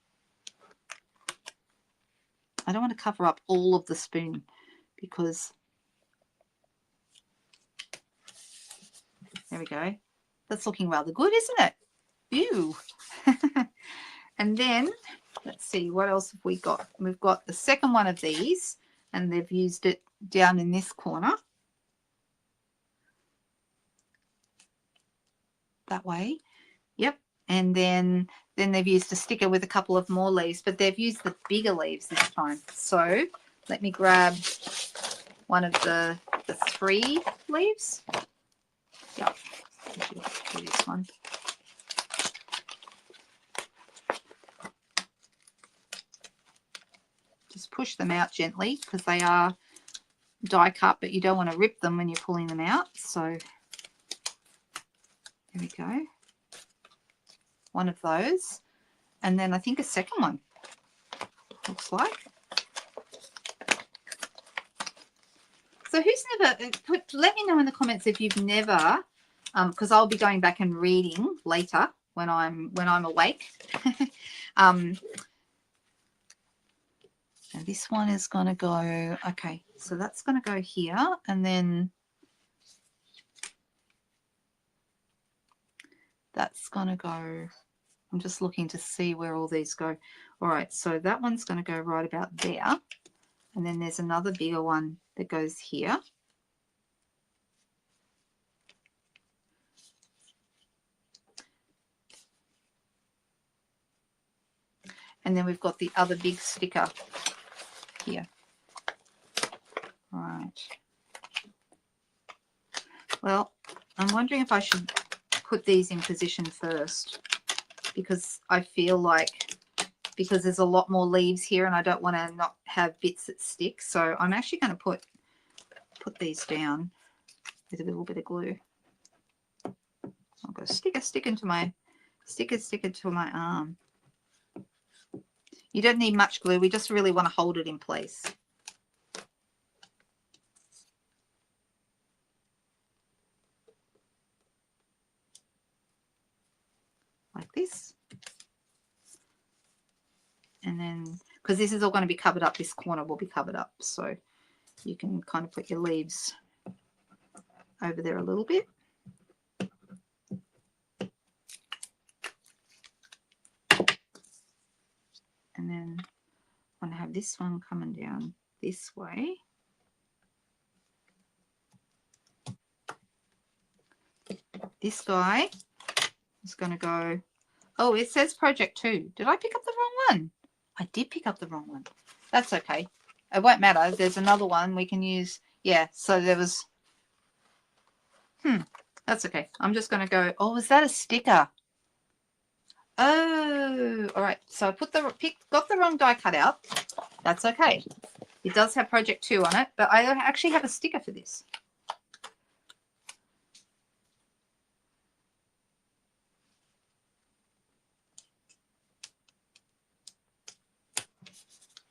I don't want to cover up all of the spoon because, there we go. That's looking rather good, isn't it? Ew. And then, let's see, what else have we got? We've got the second one of these, and they've used it down in this corner. That way. Yep. And then they've used a sticker with a couple of more leaves, but they've used the bigger leaves this time. So let me grab one of the 3 leaves. Yep. Do this one. Just push them out gently because they are die cut, but you don't want to rip them when you're pulling them out. So there we go. One of those. And then I think a second one, looks like. So who's never, let me know in the comments if you've never, because I'll be going back and reading later when I'm awake. And this one is going to go, okay, so that's going to go here, and then that's going to go, I'm just looking to see where all these go. All right, so that one's going to go right about there, and then there's another bigger one that goes here. And then we've got the other big sticker here. All right. Well, I'm wondering if I should put these in position first, because I feel like, because there's a lot more leaves here and I don't want to not have bits that stick. So I'm actually going to put these down with a little bit of glue. I'll go stick into my arm. You don't need much glue. We just really want to hold it in place. Like this. And then, because this is all going to be covered up, this corner will be covered up. So you can kind of put your leaves over there a little bit. And then I going to have this one coming down this way. This guy is going to go, oh, it says project 2. Did I pick up the wrong one? I did pick up the wrong one. That's okay. It won't matter. There's another one we can use. Yeah, so there was, that's okay. I'm just going to go, oh, is that a sticker? Oh, all right. So I got the wrong die cut out. That's okay. It does have project 2 on it, but I actually have a sticker for this.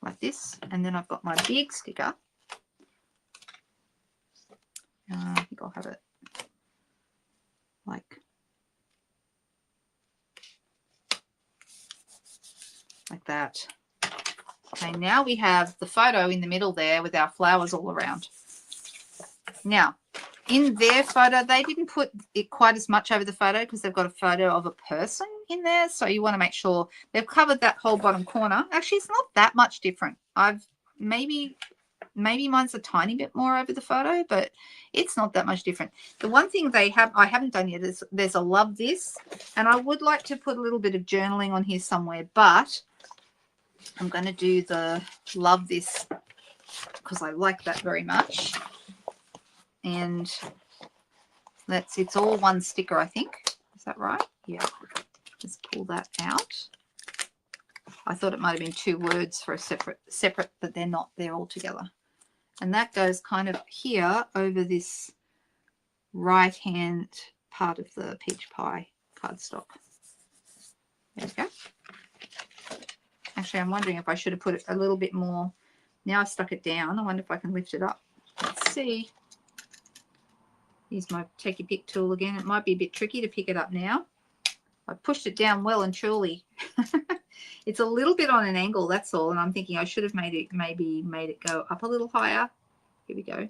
Like this, and then I've got my big sticker. I think I'll have it like that. Okay, now we have the photo in the middle there with our flowers all around. Now, in their photo, they didn't put it quite as much over the photo because they've got a photo of a person in there. So you want to make sure they've covered that whole bottom corner. Actually, it's not that much different. Maybe mine's a tiny bit more over the photo, but it's not that much different. The one thing I haven't done yet is there's a love this, and I would like to put a little bit of journaling on here somewhere, but I'm going to do the love this because I like that very much. And it's all one sticker, I think. Is that right? Yeah. Let's pull that out. I thought it might have been 2 words for a separate, but they're not. They're all together. And that goes kind of here over this right-hand part of the peach pie cardstock. There we go. Actually, I'm wondering if I should have put it a little bit more. Now I've stuck it down. I wonder if I can lift it up. Let's see. Use my take your pick tool again. It might be a bit tricky to pick it up now. I pushed it down well and truly. It's a little bit on an angle, that's all. And I'm thinking I should have maybe made it go up a little higher. Here we go.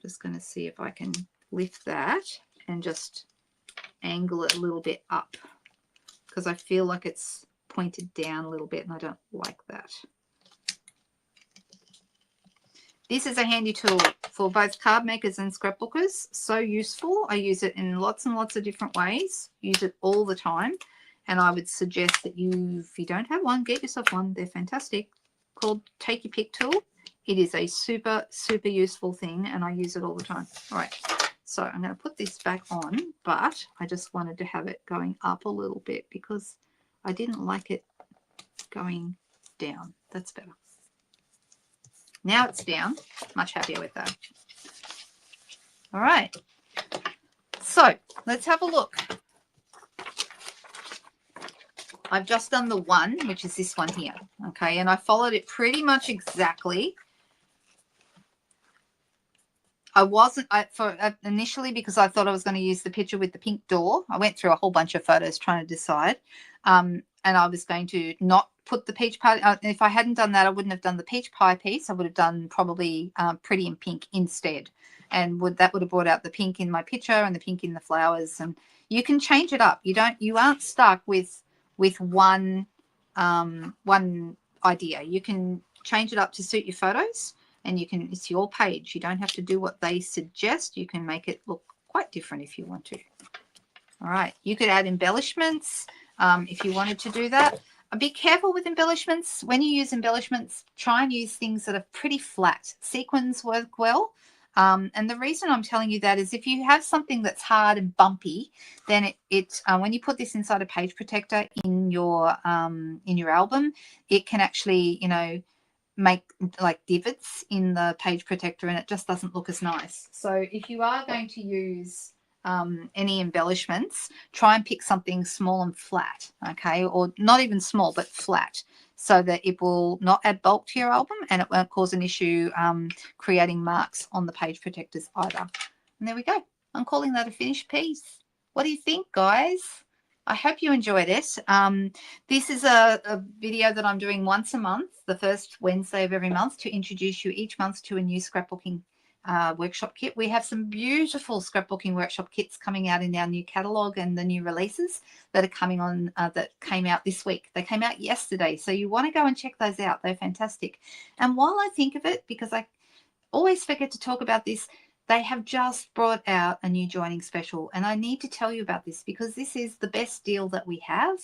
Just going to see if I can lift that and just angle it a little bit up because I feel like it's pointed down a little bit and I don't like that. This is a handy tool for both card makers and scrapbookers. So useful. I use it in lots and lots of different ways. Use it all the time. And I would suggest that if you don't have one, get yourself one. They're fantastic. Called Take Your Pick tool. It is a super, super useful thing and I use it all the time. All right. So I'm going to put this back on, but I just wanted to have it going up a little bit because I didn't like it going down. That's better. Now it's down. Much happier with that. All right. So let's have a look. I've just done the one, which is this one here. Okay. And I followed it pretty much exactly. I wasn't initially because I thought I was going to use the picture with the pink door. I went through a whole bunch of photos trying to decide. And I was going to not put the peach pie. If I hadn't done that, I wouldn't have done the peach pie piece. I would have done probably Pretty in Pink instead. And that would have brought out the pink in my picture and the pink in the flowers. And you can change it up. You aren't stuck with one idea. You can change it up to suit your photos. And it's your page. You don't have to do what they suggest. You can make it look quite different if you want to. All right. You could add embellishments if you wanted to do that. Be careful with embellishments. When you use embellishments, try and use things that are pretty flat. Sequins work well. And the reason I'm telling you that is if you have something that's hard and bumpy, then when you put this inside a page protector in your album, it can actually, make like divots in the page protector and it just doesn't look as nice. So if you are going to use any embellishments, try and pick something small and flat, okay, or not even small but flat, so that it will not add bulk to your album and it won't cause an issue creating marks on the page protectors either. And there we go. I'm calling that a finished piece. What do you think, guys? I hope you enjoyed it. This is a video that I'm doing once a month, the first Wednesday of every month, to introduce you each month to a new scrapbooking workshop kit. We have some beautiful scrapbooking workshop kits coming out in our new catalogue and the new releases that are coming on, that came out this week. They came out yesterday, so you want to go and check those out. They're fantastic. And while I think of it, because I always forget to talk about this, they have just brought out a new joining special, and I need to tell you about this because this is the best deal that we have.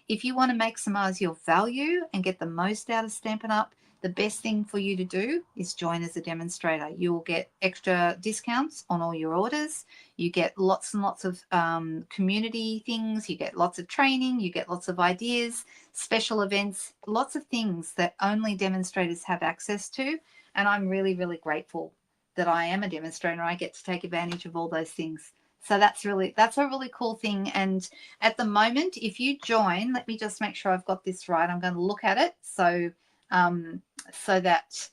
If you want to maximize your value and get the most out of Stampin' Up, the best thing for you to do is join as a demonstrator. You will get extra discounts on all your orders. You get lots and lots of community things. You get lots of training. You get lots of ideas, special events, lots of things that only demonstrators have access to. And I'm really, really grateful that I am a demonstrator. I get to take advantage of all those things. So that's a really cool thing. And at the moment, if you join, let me just make sure I've got this right. I'm going to look at it so that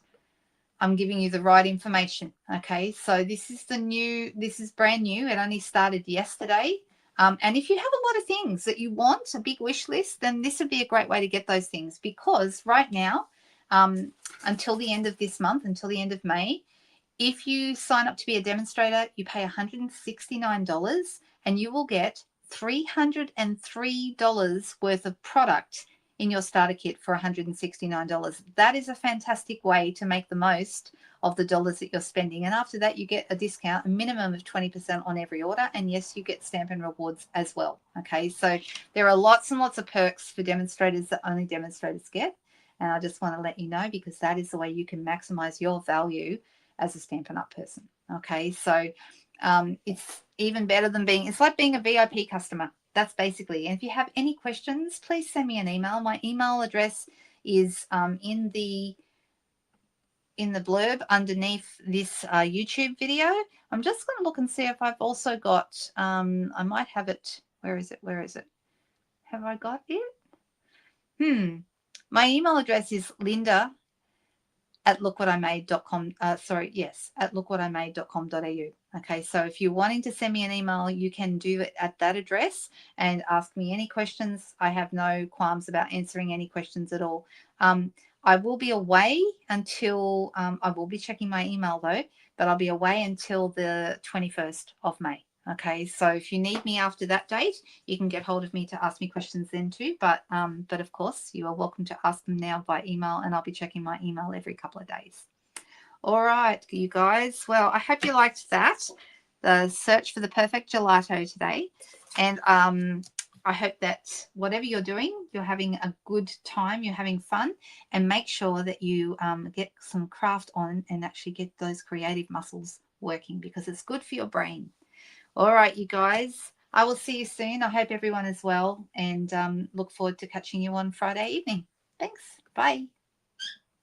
I'm giving you the right information. Okay, so this is brand new. It only started yesterday. And if you have a lot of things that you want, a big wish list, then this would be a great way to get those things, because right now, until the end of this month, until the end of May, if you sign up to be a demonstrator, you pay $169 and you will get $303 worth of product in your starter kit for $169. That is a fantastic way to make the most of the dollars that you're spending. And after that, you get a discount, a minimum of 20% on every order. And yes, you get Stampin' Rewards as well. Okay, so there are lots and lots of perks for demonstrators that only demonstrators get. And I just want to let you know, because that is the way you can maximize your value as a Stampin' Up person. Okay, so it's even better than it's like being a VIP customer. That's basically. And if you have any questions, please send me an email. My email address is in the blurb underneath this YouTube video. I'm just going to look and see if I've also got, I might have it. Where is it? Have I got it? My email address is linda@lookwatimade.com. At lookwatimade.com.au. Okay, so if you're wanting to send me an email, you can do it at that address and ask me any questions. I have no qualms about answering any questions at all. I will be away until, I will be checking my email though, but I'll be away until the 21st of May. Okay, so if you need me after that date, you can get hold of me to ask me questions then too. But of course, you are welcome to ask them now by email, and I'll be checking my email every couple of days. All right, you guys. Well, I hope you liked that, the search for the perfect gelato today. And I hope that whatever you're doing, you're having a good time, you're having fun, and make sure that you get some craft on and actually get those creative muscles working, because it's good for your brain. All right, you guys, I will see you soon. I hope everyone is well, and look forward to catching you on Friday evening. Thanks. Bye.